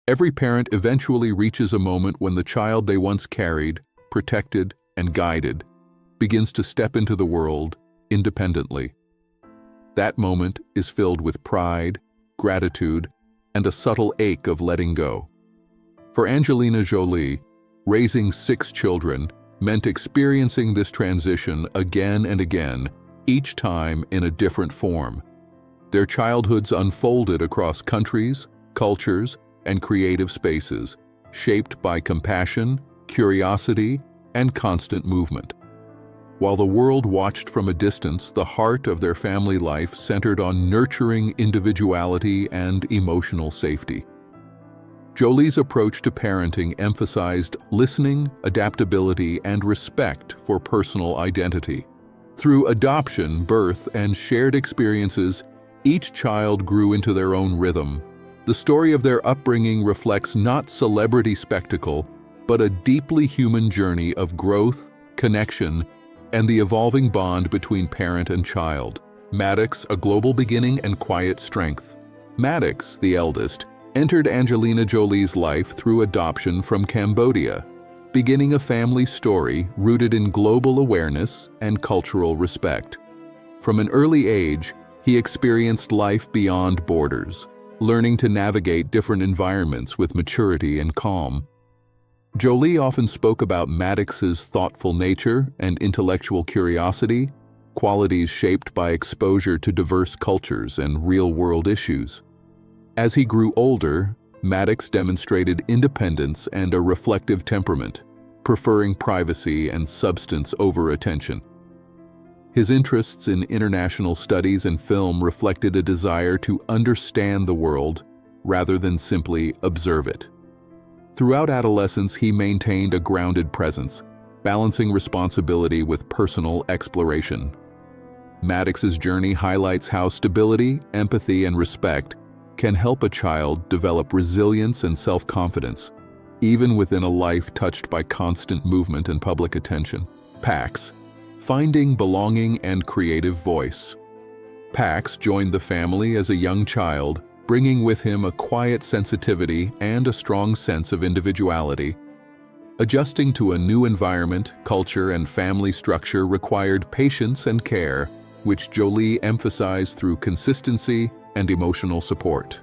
Every parent eventually reaches a moment when the child they once carried, protected, and guided begins to step into the world independently. That moment is filled with pride, gratitude, and a subtle ache of letting go. For Angelina Jolie, raising 6 children meant experiencing this transition again and again, each time in a different form. Their childhoods unfolded across countries, cultures, and creative spaces, shaped by compassion, curiosity, and constant movement. While the world watched from a distance, the heart of their family life centered on nurturing individuality and emotional safety. Jolie's approach to parenting emphasized listening, adaptability, and respect for personal identity. Through adoption, birth, and shared experiences, each child grew into their own rhythm. The story of their upbringing reflects not celebrity spectacle, but a deeply human journey of growth, connection, and the evolving bond between parent and child. Maddox, a global beginning and quiet strength. Maddox, the eldest, entered Angelina Jolie's life through adoption from Cambodia, beginning a family story rooted in global awareness and cultural respect. From an early age, he experienced life beyond borders, learning to navigate different environments with maturity and calm. Jolie often spoke about Maddox's thoughtful nature and intellectual curiosity, qualities shaped by exposure to diverse cultures and real-world issues. As he grew older, Maddox demonstrated independence and a reflective temperament, preferring privacy and substance over attention. His interests in international studies and film reflected a desire to understand the world rather than simply observe it. Throughout adolescence, he maintained a grounded presence, balancing responsibility with personal exploration. Maddox's journey highlights how stability, empathy, and respect can help a child develop resilience and self-confidence, even within a life touched by constant movement and public attention. Pax, finding belonging and creative voice. Pax joined the family as a young child, bringing with him a quiet sensitivity and a strong sense of individuality. Adjusting to a new environment, culture, and family structure required patience and care, which Jolie emphasized through consistency and emotional support.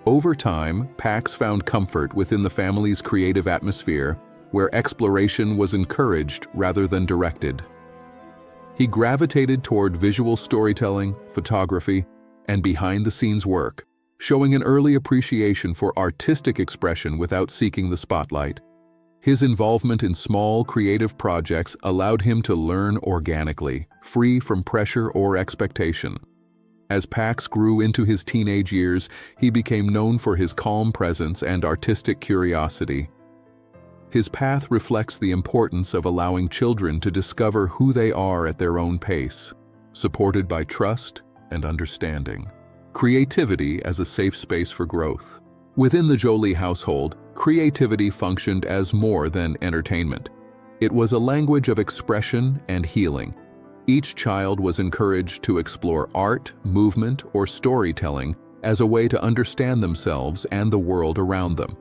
Over time, Pax found comfort within the family's creative atmosphere, where exploration was encouraged rather than directed. He gravitated toward visual storytelling, photography, and behind-the-scenes work, showing an early appreciation for artistic expression without seeking the spotlight. His involvement in small, creative projects allowed him to learn organically, free from pressure or expectation. As Pax grew into his teenage years, he became known for his calm presence and artistic curiosity. His path reflects the importance of allowing children to discover who they are at their own pace, supported by trust and understanding. Creativity as a safe space for growth. Within the Jolie household, creativity functioned as more than entertainment. It was a language of expression and healing. Each child was encouraged to explore art, movement, or storytelling as a way to understand themselves and the world around them.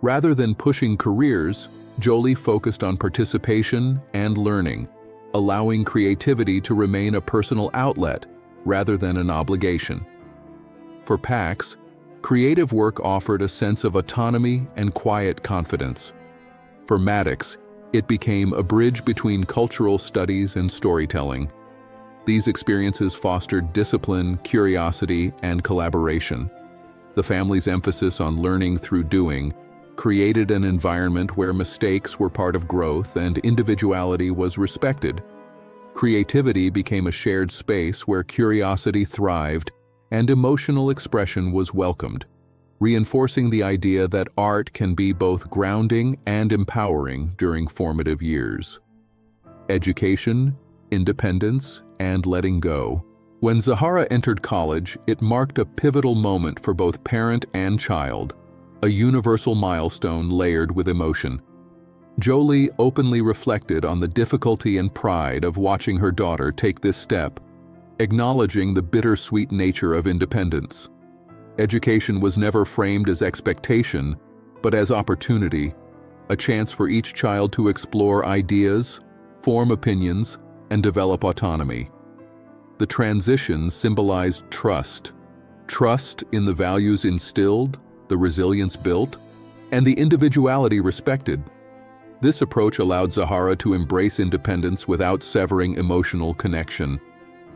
Rather than pushing careers, Jolie focused on participation and learning, allowing creativity to remain a personal outlet rather than an obligation. For Pax, creative work offered a sense of autonomy and quiet confidence. For Maddox, it became a bridge between cultural studies and storytelling. These experiences fostered discipline, curiosity, and collaboration. The family's emphasis on learning through doing created an environment where mistakes were part of growth and individuality was respected. Creativity became a shared space where curiosity thrived and emotional expression was welcomed, reinforcing the idea that art can be both grounding and empowering during formative years. Education, independence, and letting go. When Zahara entered college, it marked a pivotal moment for both parent and child, a universal milestone layered with emotion. Jolie openly reflected on the difficulty and pride of watching her daughter take this step, acknowledging the bittersweet nature of independence. Education was never framed as expectation, but as opportunity, a chance for each child to explore ideas, form opinions, and develop autonomy. The transition symbolized trust. Trust in the values instilled, the resilience built, and the individuality respected. This approach allowed Zahara to embrace independence without severing emotional connection.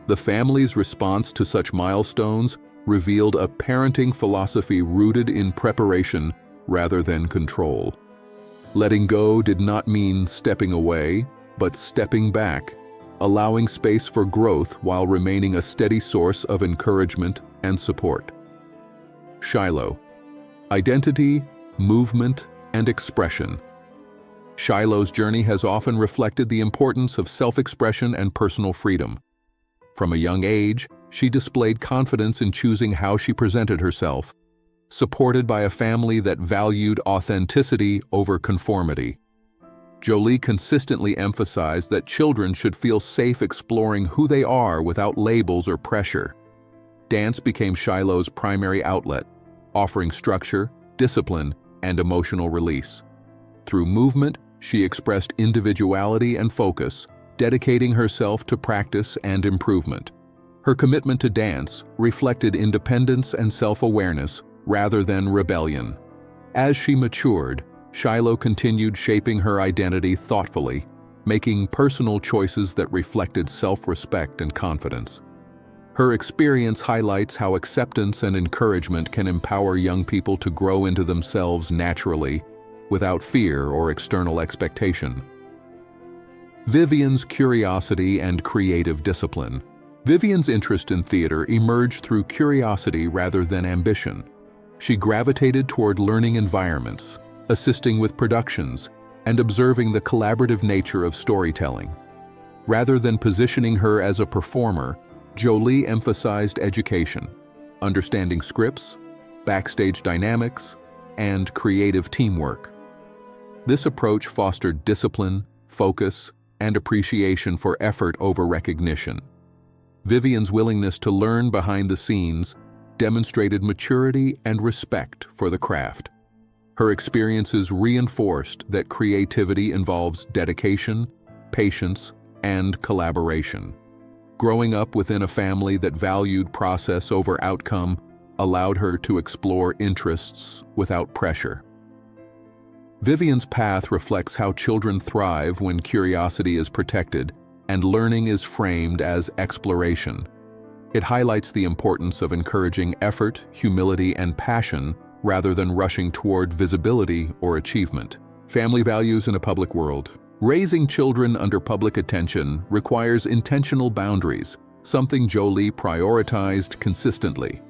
The family's response to such milestones revealed a parenting philosophy rooted in preparation rather than control. Letting go did not mean stepping away, but stepping back, allowing space for growth while remaining a steady source of encouragement and support. Shiloh. Identity, movement, and expression. Shiloh's journey has often reflected the importance of self-expression and personal freedom. From a young age, she displayed confidence in choosing how she presented herself, supported by a family that valued authenticity over conformity. Jolie consistently emphasized that children should feel safe exploring who they are without labels or pressure. Dance became Shiloh's primary outlet, offering structure, discipline, and emotional release. Through movement, she expressed individuality and focus, dedicating herself to practice and improvement. Her commitment to dance reflected independence and self-awareness rather than rebellion. As she matured, Shiloh continued shaping her identity thoughtfully, making personal choices that reflected self-respect and confidence. Her experience highlights how acceptance and encouragement can empower young people to grow into themselves naturally, without fear or external expectation. Vivienne's curiosity and creative discipline. Vivienne's interest in theater emerged through curiosity rather than ambition. She gravitated toward learning environments, assisting with productions, and observing the collaborative nature of storytelling. Rather than positioning her as a performer, Jolie emphasized education, understanding scripts, backstage dynamics, and creative teamwork. This approach fostered discipline, focus, and appreciation for effort over recognition. Vivienne's willingness to learn behind the scenes demonstrated maturity and respect for the craft. Her experiences reinforced that creativity involves dedication, patience, and collaboration. Growing up within a family that valued process over outcome allowed her to explore interests without pressure. Vivienne's path reflects how children thrive when curiosity is protected and learning is framed as exploration. It highlights the importance of encouraging effort, humility, and passion rather than rushing toward visibility or achievement. Family values in a public world. Raising children under public attention requires intentional boundaries, something Jolie prioritized consistently.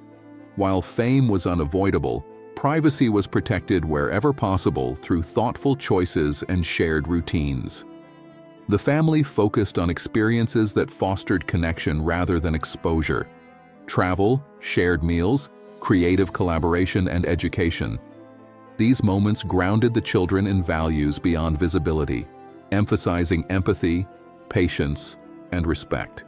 While fame was unavoidable, privacy was protected wherever possible through thoughtful choices and shared routines. The family focused on experiences that fostered connection rather than exposure. Travel, shared meals, creative collaboration, and education. These moments grounded the children in values beyond visibility, emphasizing empathy, patience, and respect.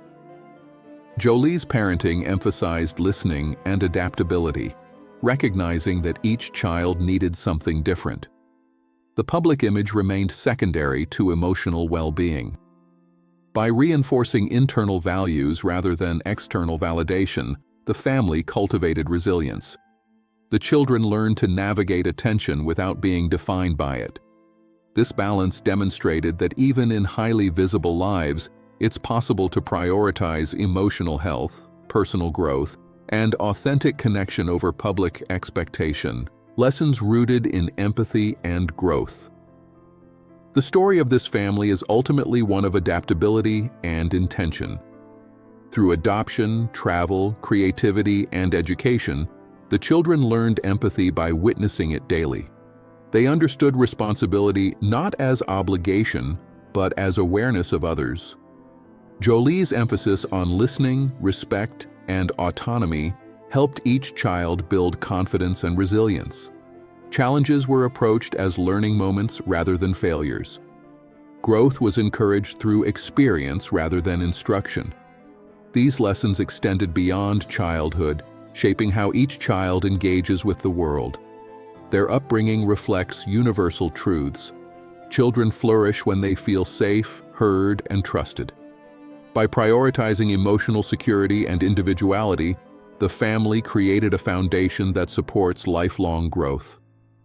Jolie's parenting emphasized listening and adaptability, recognizing that each child needed something different. The public image remained secondary to emotional well-being. By reinforcing internal values rather than external validation, the family cultivated resilience. The children learned to navigate attention without being defined by it. This balance demonstrated that even in highly visible lives, it's possible to prioritize emotional health, personal growth, and authentic connection over public expectation. Lessons rooted in empathy and growth. The story of this family is ultimately one of adaptability and intention. Through adoption, travel, creativity, and education, the children learned empathy by witnessing it daily. They understood responsibility not as obligation, but as awareness of others. Jolie's emphasis on listening, respect, and autonomy helped each child build confidence and resilience. Challenges were approached as learning moments rather than failures. Growth was encouraged through experience rather than instruction. These lessons extended beyond childhood, shaping how each child engages with the world. Their upbringing reflects universal truths. Children flourish when they feel safe, heard, and trusted. By prioritizing emotional security and individuality, the family created a foundation that supports lifelong growth.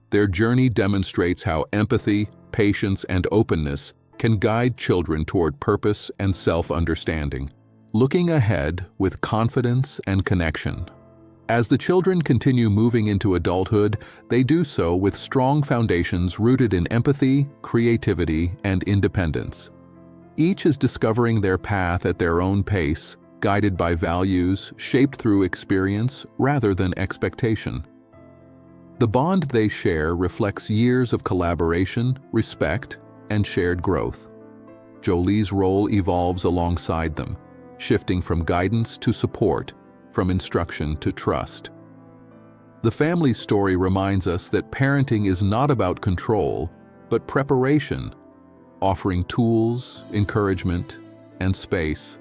Their journey demonstrates how empathy, patience, and openness can guide children toward purpose and self-understanding, looking ahead with confidence and connection. As the children continue moving into adulthood, they do so with strong foundations rooted in empathy, creativity, and independence. Each is discovering their path at their own pace, guided by values shaped through experience rather than expectation. The bond they share reflects years of collaboration, respect, and shared growth. Jolie's role evolves alongside them, shifting from guidance to support, from instruction to trust. The family's story reminds us that parenting is not about control, but preparation, offering tools, encouragement, and space.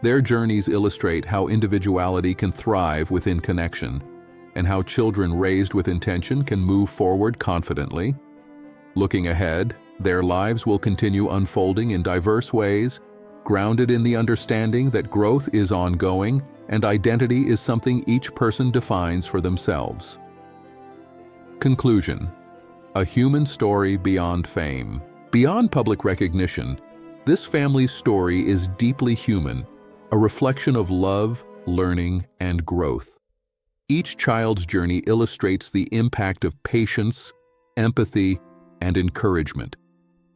Their journeys illustrate how individuality can thrive within connection, and how children raised with intention can move forward confidently. Looking ahead, their lives will continue unfolding in diverse ways, grounded in the understanding that growth is ongoing and identity is something each person defines for themselves. Conclusion: a human story beyond fame. Beyond public recognition, this family's story is deeply human, a reflection of love, learning, and growth. Each child's journey illustrates the impact of patience, empathy, and encouragement.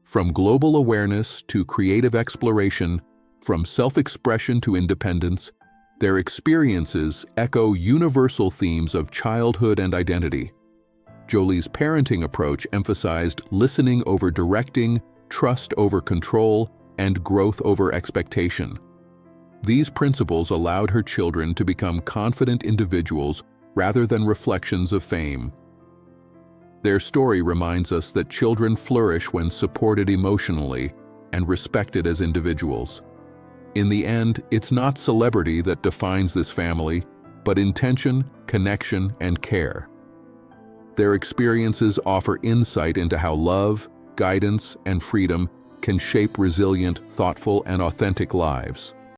From global awareness to creative exploration, from self-expression to independence, their experiences echo universal themes of childhood and identity. Jolie's parenting approach emphasized listening over directing, trust over control, and growth over expectation. These principles allowed her children to become confident individuals rather than reflections of fame. Their story reminds us that children flourish when supported emotionally and respected as individuals. In the end, it's not celebrity that defines this family, but intention, connection, and care. Their experiences offer insight into how love, guidance, and freedom can shape resilient, thoughtful, and authentic lives.